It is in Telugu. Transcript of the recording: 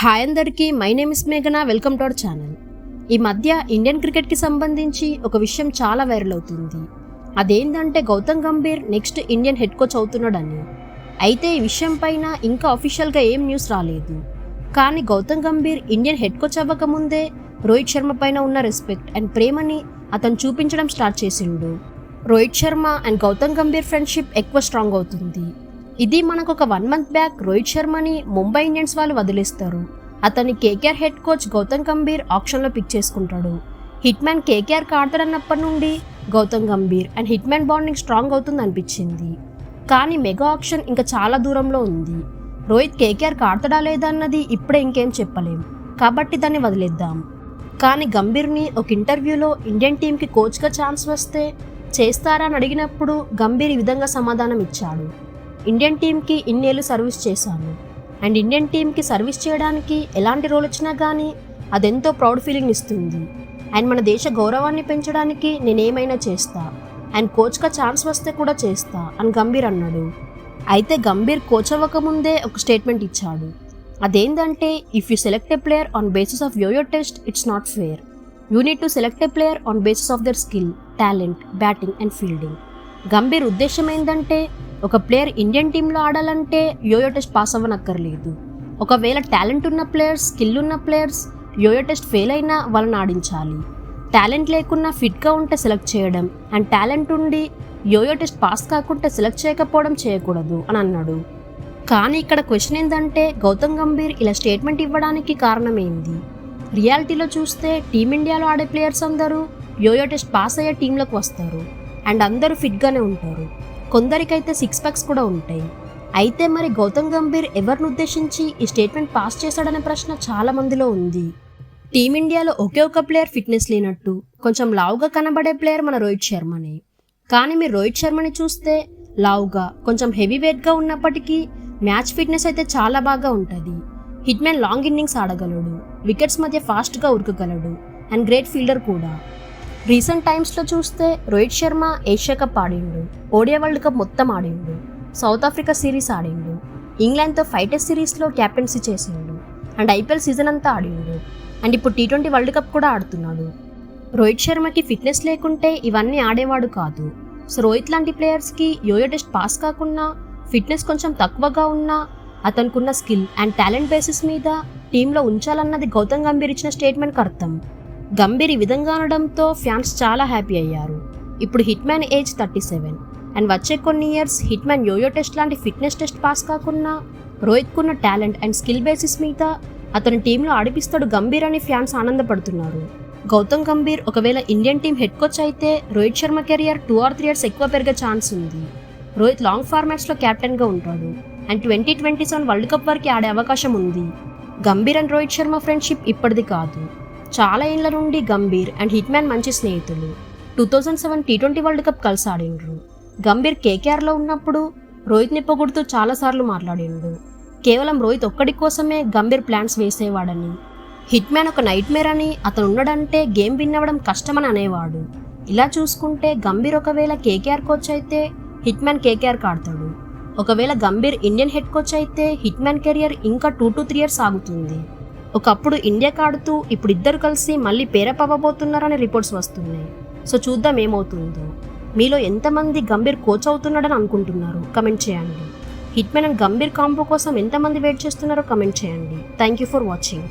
హాయ్ అందరికీ, మై నేమ్ ఇస్ మేఘనా. Welcome to our channel. ఈ మధ్య ఇండియన్ క్రికెట్కి సంబంధించి ఒక విషయం చాలా వైరల్ అవుతుంది. అదేంటంటే Gautam Gambhir next Indian head coach అవుతున్నాడని. అయితే ఈ విషయం పైన ఇంకా అఫీషియల్గా ఏం న్యూస్ రాలేదు. కానీ Gautam Gambhir Indian head coach అవ్వకముందే రోహిత్ శర్మ పైన ఉన్న రెస్పెక్ట్ అండ్ ప్రేమని అతను చూపించడం స్టార్ట్ చేసిండు. రోహిత్ శర్మ అండ్ గౌతమ్ గంభీర్ ఫ్రెండ్షిప్ ఎక్కువ స్ట్రాంగ్ అవుతుంది. ఇది మనకు ఒక 1 month బ్యాక్ రోహిత్ శర్మని ముంబై ఇండియన్స్ వాళ్ళు వదిలేస్తారు. అతని KKR head coach Gautam Gambhir ఆప్షన్లో పిక్ చేసుకుంటాడు. హిట్ మ్యాన్ కేకేఆర్కి ఆడతాడన్నప్పటి నుండి Gautam Gambhir and hitman bonding strong అవుతుంది అనిపించింది. కానీ మెగా ఆప్షన్ ఇంకా చాలా దూరంలో ఉంది. రోహిత్ కేకేఆర్కి ఆడతాడా లేదా అన్నది ఇప్పుడే ఇంకేం చెప్పలేం, కాబట్టి దాన్ని వదిలేద్దాం. కానీ గంభీర్ని ఒక ఇంటర్వ్యూలో ఇండియన్ టీంకి కోచ్గా ఛాన్స్ వస్తే చేస్తారా అని అడిగినప్పుడు గంభీర్ ఈ విధంగా సమాధానం ఇచ్చాడు. ఇండియన్ టీంకి ఇన్నేళ్ళు సర్వీస్ చేశాను అండ్ ఇండియన్ టీంకి సర్వీస్ చేయడానికి ఎలాంటి రోల్ వచ్చినా కానీ అదెంతో ప్రౌడ్ ఫీలింగ్ ఇస్తుంది. అండ్ మన దేశ గౌరవాన్ని పెంచడానికి నేనేమైనా చేస్తా అండ్ కోచ్గా ఛాన్స్ వస్తే కూడా చేస్తా అని గంభీర్ అన్నాడు. అయితే గంభీర్ కోచ్ అవ్వకముందే ఒక స్టేట్మెంట్ ఇచ్చాడు. అదేంటంటే, if you select a player on basis of yoyo test, it's not fair. You need to select a player on basis of their skill, talent, batting and fielding. Gambhir ఉద్దేశం ఏంటంటే, ఒక ప్లేయర్ ఇండియన్ టీంలో ఆడాలంటే యోయో టెస్ట్ పాస్ అవ్వనక్కర్లేదు. ఒకవేళ టాలెంట్ ఉన్న ప్లేయర్స్, స్కిల్ ఉన్న ప్లేయర్స్ యోయో టెస్ట్ ఫెయిల్ అయినా వాళ్ళని ఆడించాలి. టాలెంట్ లేకున్నా ఫిట్గా ఉంటే సెలెక్ట్ చేయడం అండ్ టాలెంట్ ఉండి యోయో టెస్ట్ పాస్ కాకుంటే సెలెక్ట్ చేయకపోవడం చేయకూడదు అని అన్నాడు. కానీ ఇక్కడ క్వశ్చన్ ఏంటంటే, గౌతమ్ గంభీర్ ఇలా స్టేట్మెంట్ ఇవ్వడానికి కారణం ఏంది? రియాలిటీలో చూస్తే టీమిండియాలో ఆడే ప్లేయర్స్ అందరూ యోయో టెస్ట్ పాస్ అయ్యే టీంలోకి వస్తారు అండ్ అందరూ ఫిట్గానే ఉంటారు. కొందరికైతే 6 packs కూడా ఉంటాయి. అయితే మరి గౌతమ్ గంభీర్ ఎవరిని ఉద్దేశించి ఈ స్టేట్మెంట్ పాస్ చేశాడనే ప్రశ్న చాలా మందిలో ఉంది. టీమిండియాలో ఒకే ఒక ప్లేయర్ ఫిట్నెస్ లేనట్టు కొంచెం లావుగా కనబడే ప్లేయర్ మన రోహిత్ శర్మనే. కానీ మీరు రోహిత్ శర్మని చూస్తే లావుగా కొంచెం హెవీ వెయిట్గా ఉన్నప్పటికీ మ్యాచ్ ఫిట్నెస్ అయితే చాలా బాగా ఉంటుంది. హిట్ మ్యాన్ లాంగ్ ఇన్నింగ్స్ ఆడగలడు, వికెట్స్ మధ్య ఫాస్ట్గా ఉరకగలడు అండ్ గ్రేట్ ఫీల్డర్ కూడా. రీసెంట్ టైమ్స్లో చూస్తే రోహిత్ శర్మ ఏషియా కప్ ఆడిండు, ఓడియా వరల్డ్ కప్ మొత్తం ఆడిండు, సౌత్ ఆఫ్రికా సిరీస్ ఆడిండు, ఇంగ్లాండ్తో 5 Test సిరీస్లో క్యాప్టెన్సీ చేసిండు అండ్ ఐపీఎల్ సీజన్ అంతా ఆడిండు అండ్ ఇప్పుడు T20 వరల్డ్ కప్ కూడా ఆడుతున్నాడు. రోహిత్ శర్మకి ఫిట్నెస్ లేకుంటే ఇవన్నీ ఆడేవాడు కాదు. సో రోహిత్ లాంటి ప్లేయర్స్కి యోయో టెస్ట్ పాస్ కాకున్నా, ఫిట్నెస్ కొంచెం తక్కువగా ఉన్నా అతనుకున్న స్కిల్ అండ్ టాలెంట్ బేసిస్ మీద టీంలో ఉంచాలన్నది గౌతమ్ గంభీర్ ఇచ్చిన స్టేట్మెంట్కి అర్థం. గంభీర్ ఈ విధంగా అనడంతో ఫ్యాన్స్ చాలా హ్యాపీ అయ్యారు. ఇప్పుడు హిట్ మ్యాన్ ఏజ్ 37 అండ్ వచ్చే కొన్ని years hit man yoyo test లాంటి ఫిట్నెస్ టెస్ట్ పాస్ కాకున్నా రోహిత్కున్న టాలెంట్ అండ్ స్కిల్ బేసిస్ మీద అతని టీంలో ఆడిపిస్తాడు గంభీర్ అని ఫ్యాన్స్ ఆనందపడుతున్నారు. గౌతమ్ గంభీర్ ఒకవేళ ఇండియన్ టీం హెడ్ కోచ్ అయితే Rohit Sharma career 2 or 3 years ఎక్కువ పెరిగే ఛాన్స్ ఉంది. రోహిత్ లాంగ్ ఫార్మాట్స్లో కెప్టెన్గా ఉంటాడు అండ్ 2027 వరల్డ్ కప్ వరకు ఆడే అవకాశం ఉంది. గంభీర్ అండ్ రోహిత్ శర్మ ఫ్రెండ్షిప్ ఇప్పటిది కాదు, చాలా ఏళ్ల నుండి గంభీర్ అండ్ హిట్ మ్యాన్ మంచి స్నేహితులు. 2007 T20 వరల్డ్ కప్ కలిసి ఆడిండ్రు. గంభీర్ కేకేఆర్లో ఉన్నప్పుడు రోహిత్ని పొగుడుతూ చాలాసార్లు మాట్లాడిండు. కేవలం రోహిత్ ఒక్కడి కోసమే గంభీర్ ప్లాన్స్ వేసేవాడని, హిట్ మ్యాన్ ఒక నైట్ మేర్ అని, అతను ఉన్నాడంటే గేమ్ విన్ అవ్వడం కష్టమని అనేవాడు. ఇలా చూసుకుంటే గంభీర్ ఒకవేళ కేకేఆర్ కోచ్ అయితే హిట్ మ్యాన్ కేకేఆర్కి ఆడతాడు. ఒకవేళ గంభీర్ ఇండియన్ హెడ్ కోచ్ అయితే హిట్ మ్యాన్ కెరియర్ ఇంకా 2 to 3 years ఆగుతుంది. ఒకప్పుడు ఇండియాకి ఆడుతూ ఇప్పుడు ఇద్దరు కలిసి మళ్ళీ పేరప్ అవ్వబోతున్నారనే రిపోర్ట్స్ వస్తున్నాయి. సో చూద్దాం ఏమవుతుందో. మీలో ఎంతమంది గంభీర్ కోచ్ అవుతున్నాడని అనుకుంటున్నారు కమెంట్ చేయండి. Hit man and Gambhir combo కోసం ఎంతమంది వెయిట్ చేస్తున్నారో కమెంట్ చేయండి. Thank you for watching.